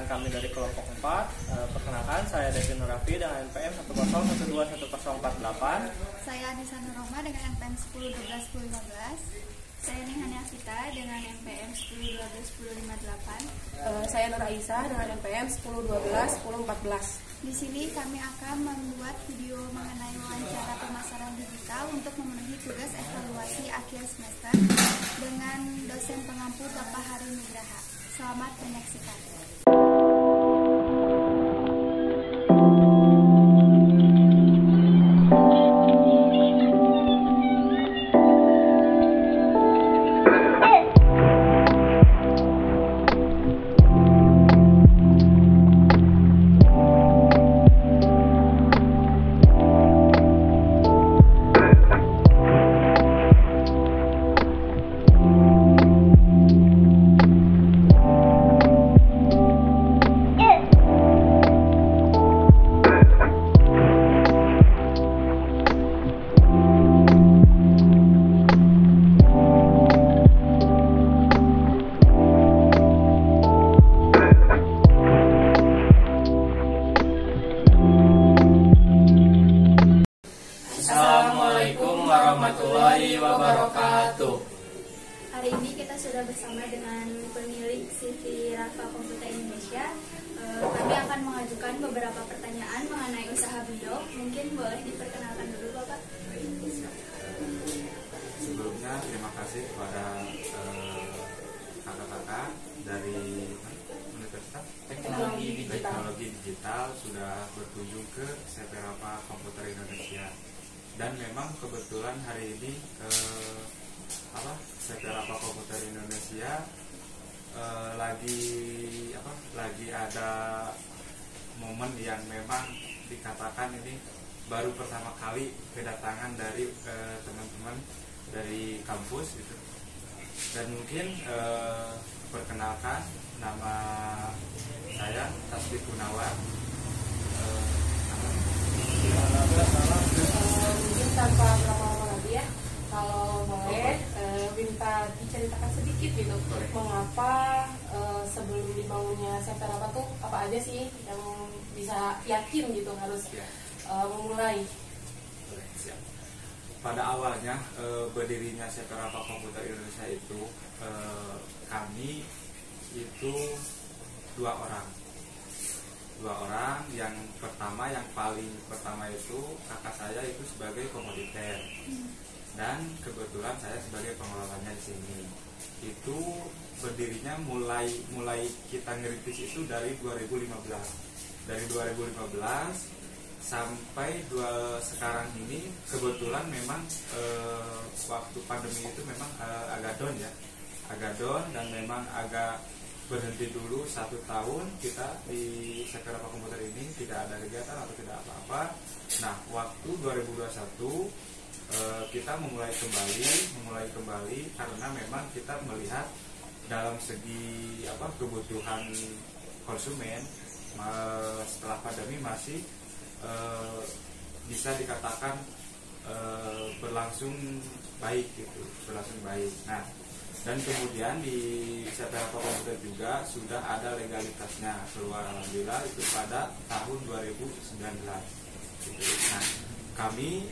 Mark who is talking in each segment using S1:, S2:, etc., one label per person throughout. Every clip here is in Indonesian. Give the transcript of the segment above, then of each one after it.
S1: kami dari kelompok 4. Perkenalkan, saya Devin Nurafi dengan NPM 101211048.
S2: Saya Anissa Nurrahma dengan NPM 10121015. Saya Nihania Vita dengan NPM 10121058.
S3: Saya Nur Aisyah dengan NPM 10121014.
S2: Di sini kami akan membuat video mengenai wawancara pemasaran digital untuk memenuhi tugas evaluasi akhir semester dengan dosen pengampu Bapak Hari Nugraha. Selamat menyaksikan.
S1: Assalamualaikum warahmatullahi wabarakatuh.
S2: Hari ini kita sudah bersama dengan pemilik CV Rafa Komputer Indonesia. Kami akan mengajukan beberapa pertanyaan mengenai usaha beliau. Mungkin boleh diperkenalkan dulu, Bapak.
S4: Sebelumnya terima kasih kepada kakak-kakak dari Universitas Teknologi Digital sudah berkunjung ke CV Rafa Komputer Indonesia. Dan memang kebetulan hari ini CV Rafa Komputer Indonesia lagi ada momen yang memang dikatakan ini baru pertama kali kedatangan dari teman-teman dari kampus gitu. Dan mungkin perkenalkan, nama saya Tasbih Gunawan.
S3: Mungkin tanpa berlama-lama lagi ya, kalau boleh minta diceritakan sedikit gitu, mengapa sebelum dibangunnya CV Rafa tuh apa aja sih yang bisa yakin gitu harus memulai.
S4: Siap. Pada awalnya berdirinya CV Rafa Komputer Indonesia itu kami itu dua orang. Yang paling pertama itu kakak saya itu sebagai komoditer dan kebetulan saya sebagai pengelolanya di sini. Itu berdirinya mulai kita ngerintis itu dari 2015. Dari 2015 sampai sekarang ini kebetulan memang waktu pandemi itu memang agak down dan memang agak berhenti dulu 1 tahun kita di CV Rafa Komputer ini tidak ada kegiatan atau tidak apa-apa. Nah, waktu 2021 kita memulai kembali karena memang kita melihat dalam segi kebutuhan konsumen setelah pandemi masih bisa dikatakan berlangsung baik. Nah, dan kemudian di CV Rafa Komputer juga sudah ada legalitasnya keluar, alhamdulillah itu pada tahun 2019 gitu. Nah, kami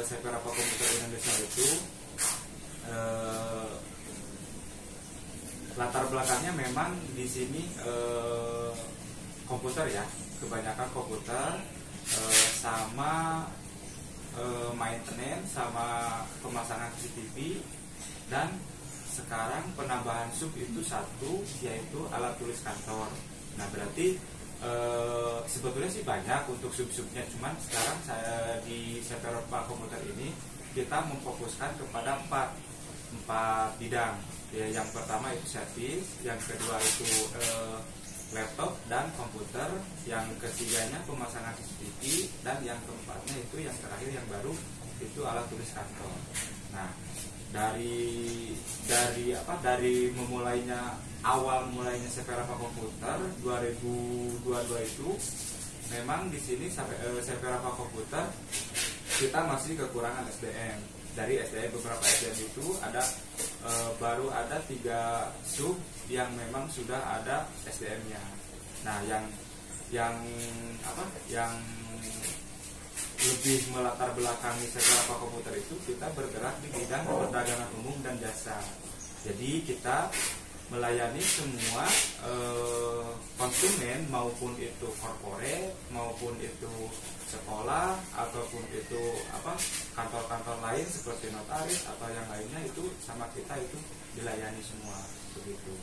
S4: CV Rafa Komputer Indonesia itu latar belakangnya memang di sini komputer ya, kebanyakan komputer sama maintenance sama pemasangan CCTV, dan sekarang penambahan sub itu satu, yaitu alat tulis kantor. Nah, berarti sebetulnya sih banyak untuk sub-subnya, cuman sekarang saya di CV Rafa Komputer ini kita memfokuskan kepada empat bidang. Ya, yang pertama itu servis, yang kedua itu laptop dan komputer, yang ketiganya pemasangan CCTV, dan yang keempatnya itu yang terakhir yang baru itu alat tulis kantor. Nah, dari awal mulainya CV Rafa Komputer 2022 itu memang di sini CV Rafa Komputer kita masih kekurangan SDM. Dari SDM, beberapa SDM itu baru ada 3 sub yang memang sudah ada SDM-nya. Nah, yang lebih melatar belakangi secara komputer itu kita bergerak di bidang perdagangan umum dan jasa. Jadi kita melayani semua konsumen, maupun itu corporate, maupun itu sekolah, ataupun itu kantor-kantor lain seperti notaris atau yang lainnya, itu sama kita itu dilayani semua begitu.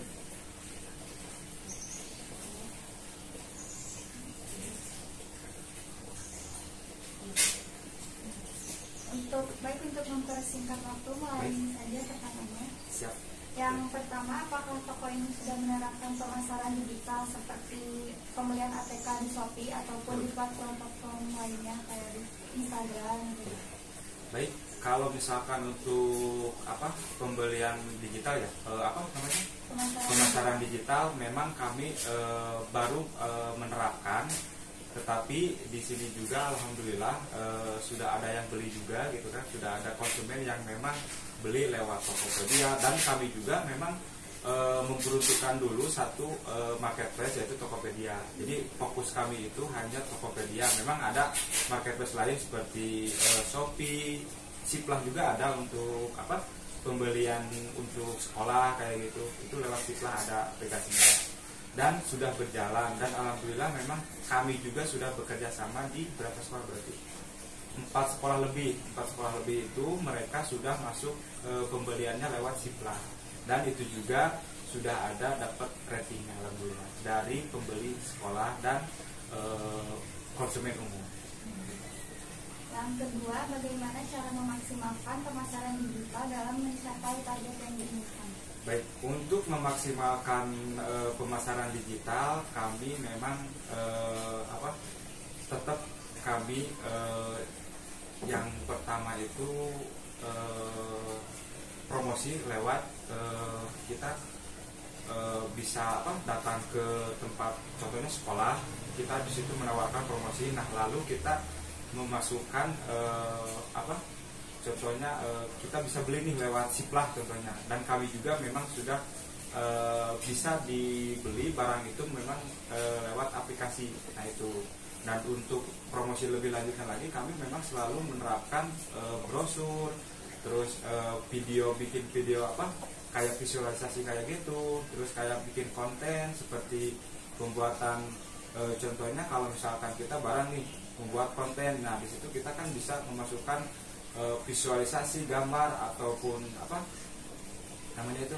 S2: Untuk mempersingkat waktu, mulai saja pertanyaannya.
S4: Siap.
S2: Yang pertama, apakah toko ini sudah menerapkan pemasaran digital seperti pembelian ATK di Shopee ataupun di platform-platform lainnya kayak di Instagram gitu?
S4: Baik, kalau misalkan untuk pembelian digital ya, pemasaran digital, memang kami baru menerapkan. Tetapi di sini juga alhamdulillah sudah ada yang beli juga gitu kan, sudah ada konsumen yang memang beli lewat Tokopedia, dan kami juga memang memperuntukkan dulu satu marketplace, yaitu Tokopedia. Jadi fokus kami itu hanya Tokopedia. Memang ada marketplace lain seperti Shopee, Siplah juga ada untuk pembelian untuk sekolah kayak gitu, itu lewat Siplah ada aplikasinya. Dan sudah berjalan, dan alhamdulillah memang kami juga sudah bekerja sama di berapa sekolah, berarti 4 sekolah lebih itu mereka sudah masuk pembeliannya lewat Siplah, dan itu juga sudah ada dapat ratingnya alhamdulillah dari pembeli sekolah dan konsumen umum.
S2: Yang kedua, bagaimana cara memaksimalkan pemasaran digital dalam mencapai target yang diinginkan?
S4: Baik, untuk memaksimalkan pemasaran digital, kami memang tetap kami yang pertama itu promosi lewat kita bisa datang ke tempat, contohnya sekolah, kita di situ menawarkan promosi. Nah, lalu kita memasukkan contohnya kita bisa beli nih lewat Siplah contohnya, dan kami juga memang sudah bisa dibeli barang itu memang lewat aplikasi. Nah itu, dan untuk promosi lebih lanjutnya lagi, kami memang selalu menerapkan brosur, terus bikin video kayak visualisasi kayak gitu, terus kayak bikin konten seperti pembuatan contohnya kalau misalkan kita barang nih membuat konten, nah di situ kita kan bisa memasukkan visualisasi gambar ataupun namanya itu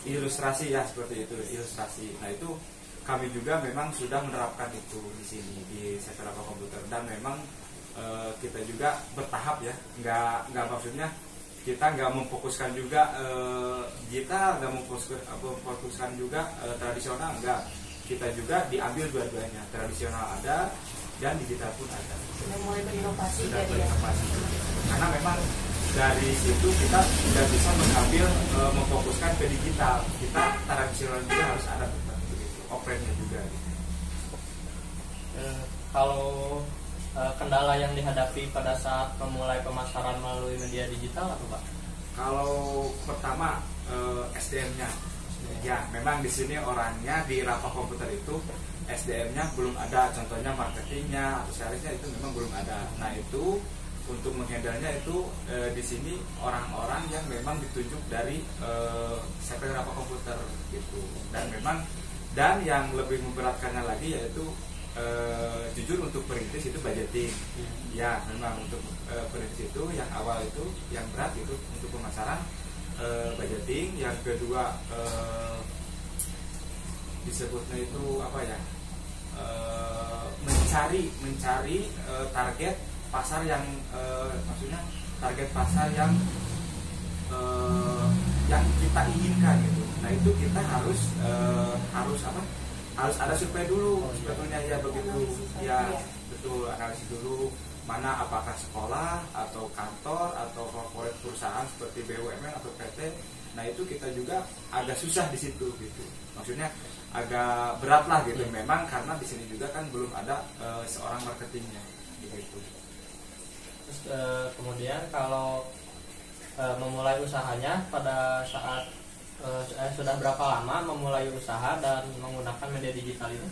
S4: ilustrasi ya, seperti itu, ilustrasi. Nah itu kami juga memang sudah menerapkan itu di sini di sektor komputer, dan memang kita juga bertahap ya, nggak maksudnya kita nggak memfokuskan juga memfokuskan juga tradisional, enggak, kita juga diambil dua-duanya, tradisional ada dan digital pun ada.
S3: Sudah mulai berinovasi.
S4: Karena memang dari situ kita sudah bisa mengambil memfokuskan ke digital. Kita tradisional juga harus ada tetap begitu, offline-nya juga.
S1: Kalau kendala yang dihadapi pada saat memulai pemasaran melalui media digital apa Pak?
S4: Kalau pertama SDM-nya, ya memang di sini orangnya di Rafa Komputer itu SDM-nya belum ada, contohnya marketingnya atau salesnya itu memang belum ada. Nah itu untuk menghandlenya itu di sini orang-orang yang memang ditunjuk dari sektor Rafa Komputer gitu. Dan yang lebih memberatkannya lagi yaitu jujur untuk perintis itu budgeting. Ya memang untuk perintis itu yang awal itu yang berat itu untuk pemasaran budgeting. Yang kedua disebutnya itu mencari target pasar yang maksudnya target pasar yang kita inginkan gitu. Nah itu kita harus ada survei dulu sebetulnya ya begitu ya, betul, analisis dulu mana apakah sekolah atau kantor atau korporat perusahaan seperti BUMN atau PT. Nah itu kita juga agak susah di situ gitu, maksudnya agak berat lah gitu. Memang karena di sini juga kan belum ada seorang marketingnya gitu.
S1: Terus kemudian kalau memulai usahanya pada saat Sudah berapa lama memulai usaha dan menggunakan media digital ini?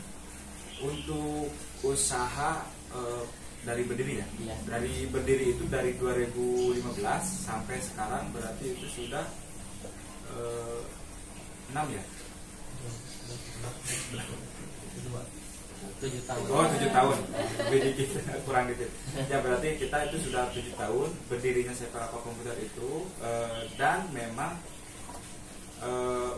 S4: Untuk usaha dari berdiri ya?
S1: Iya.
S4: Dari berdiri itu dari 2015 sampai sekarang berarti itu sudah 6 ya?
S1: 7 tahun.
S4: Oh 7 tahun, lebih dikit, kurang dikit. Ya berarti kita itu sudah 7 tahun berdirinya Separapa Komputer itu, dan memang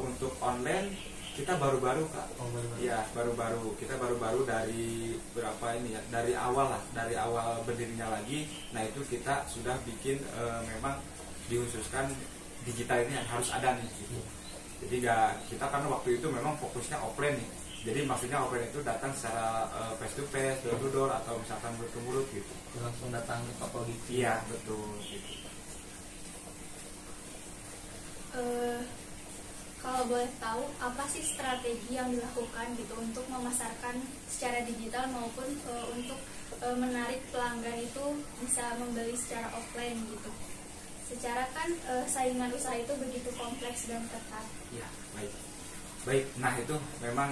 S4: untuk online kita baru-baru Kak.
S1: Oh, baru-baru.
S4: Ya baru-baru, kita baru-baru dari berapa ini ya, dari awal lah, dari awal berdirinya lagi. Nah itu kita sudah bikin, memang dikhususkan digital ini harus ada nih gitu. Jadi kita karena waktu itu memang fokusnya offline nih. Jadi maksudnya offline itu datang secara face to face, door to door, atau misalkan mulut ke mulut gitu.
S1: Langsung datang ke toko gitu.
S4: Iya betul. Gitu.
S2: Kalau boleh tahu, apa sih strategi yang dilakukan gitu untuk memasarkan secara digital maupun untuk menarik pelanggan itu bisa membeli secara offline gitu? Secara kan saingan usaha itu begitu kompleks dan ketat.
S4: Ya baik. Baik, nah itu memang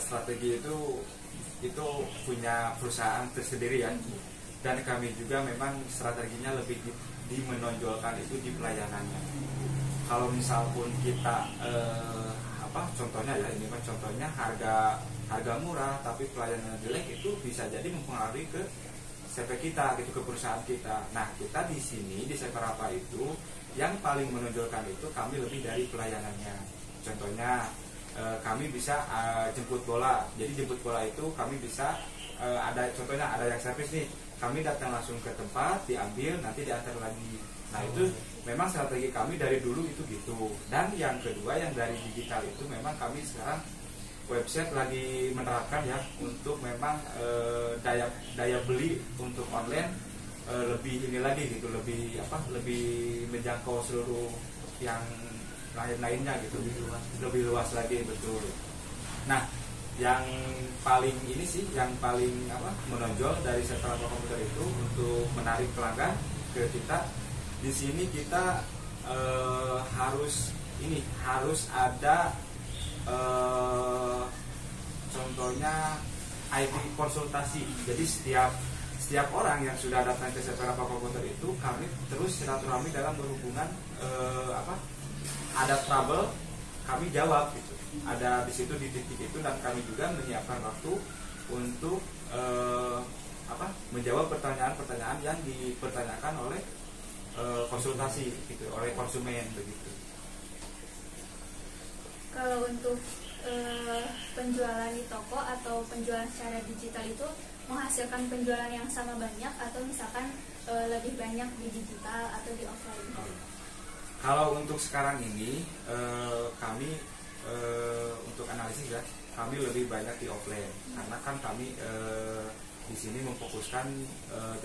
S4: strategi itu punya perusahaan tersendiri ya. Dan kami juga memang strateginya lebih di menonjolkan itu di pelayanannya. Kalau misal pun kita contohnya ya, ini kan contohnya harga murah tapi pelayanannya jelek, itu bisa jadi mempengaruhi ke CP kita gitu, ke perusahaan kita. Nah kita di sini di Separapa itu yang paling menonjolkan itu kami lebih dari pelayanannya. Contohnya kami bisa jemput bola. Jadi jemput bola itu kami bisa contohnya ada yang servis nih, kami datang langsung ke tempat, diambil, nanti diantar lagi. Nah itu memang strategi kami dari dulu itu gitu. Dan yang kedua yang dari digital itu memang kami sekarang website lagi menerapkan ya, untuk memang daya beli untuk online lebih ini lagi gitu, lebih menjangkau seluruh yang lain-lainnya gitu, lebih luas lagi, betul. Nah yang paling ini sih, yang paling menonjol dari Separapa Komputer itu untuk menarik pelanggan ke kita. Di sini kita harus ada contohnya IT konsultasi. Jadi setiap orang yang sudah datang ke Separapa Komputer itu kami terus silaturahmi dalam berhubungan ada trouble, kami jawab gitu. Ada di situ di titik itu, dan kami juga menyiapkan waktu untuk menjawab pertanyaan-pertanyaan yang dipertanyakan oleh konsultasi gitu, oleh konsumen begitu.
S2: Kalau untuk penjualan di toko atau penjualan secara digital itu menghasilkan penjualan yang sama banyak atau misalkan lebih banyak di digital atau di offline?
S4: Kalau untuk sekarang ini kami untuk analisis ya, kami lebih banyak di offline karena kan kami di sini memfokuskan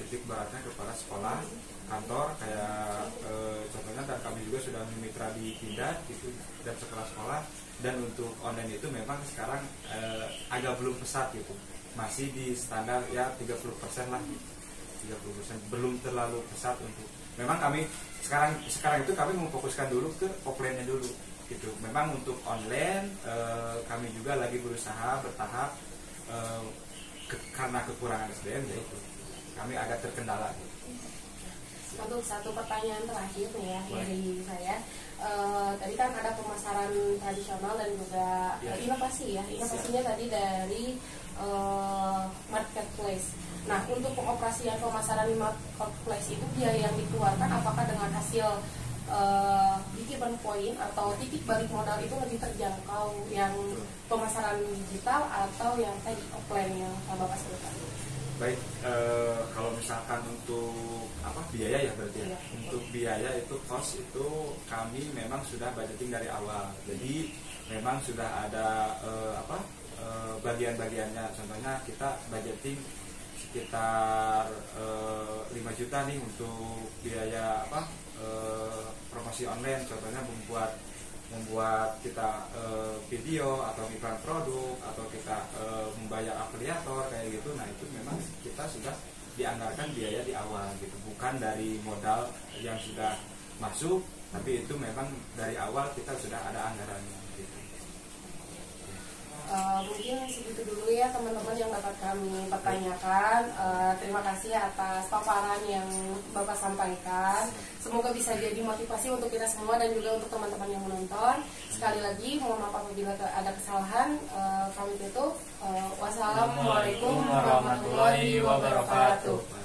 S4: titik beratnya kepada sekolah, kantor kayak contohnya, dan kami juga sudah memitra di Pindad gitu dan sekolah-sekolah. Dan untuk online itu memang sekarang agak belum pesat gitu, masih di standar ya 30% lah, 30%, belum terlalu pesat untuk. Memang kami sekarang itu kami memfokuskan dulu ke offline-nya dulu gitu. Memang untuk online kami juga lagi berusaha bertahap, karena kekurangan SDM, yaitu kami agak terkendala gitu.
S3: Untuk satu pertanyaan terakhir nih ya dari saya, tadi kan ada pemasaran tradisional dan juga inovasi ya. Inovasinya tadi dari marketplace. Nah untuk pengoperasian pemasaran di marketplace itu biaya yang dikeluarkan apakah dengan hasil break-even point atau titik balik modal itu lebih terjangkau yang pemasaran digital atau yang tadi offline yang Bapak sebutkan?
S4: Baik, kalau misalkan untuk biaya ya berarti ya. Untuk biaya itu cost itu kami memang sudah budgeting dari awal. Jadi memang sudah ada bagian-bagiannya. Contohnya kita budgeting sekitar 5 juta nih untuk biaya promosi online. Contohnya membuat kita video atau iklan produk, atau kita membayar afiliator kayak gitu. Nah itu memang kita sudah dianggarkan biaya di awal gitu, bukan dari modal yang sudah masuk Tapi itu memang dari awal kita sudah ada anggarannya gitu.
S3: Mungkin segitu dulu ya teman-teman yang dapat kami pertanyakan. Terima kasih atas paparan yang Bapak sampaikan. Semoga bisa jadi motivasi untuk kita semua dan juga untuk teman-teman yang menonton. Sekali lagi mohon maaf apabila ada kesalahan. Kami tutup. Wassalamualaikum warahmatullahi wabarakatuh.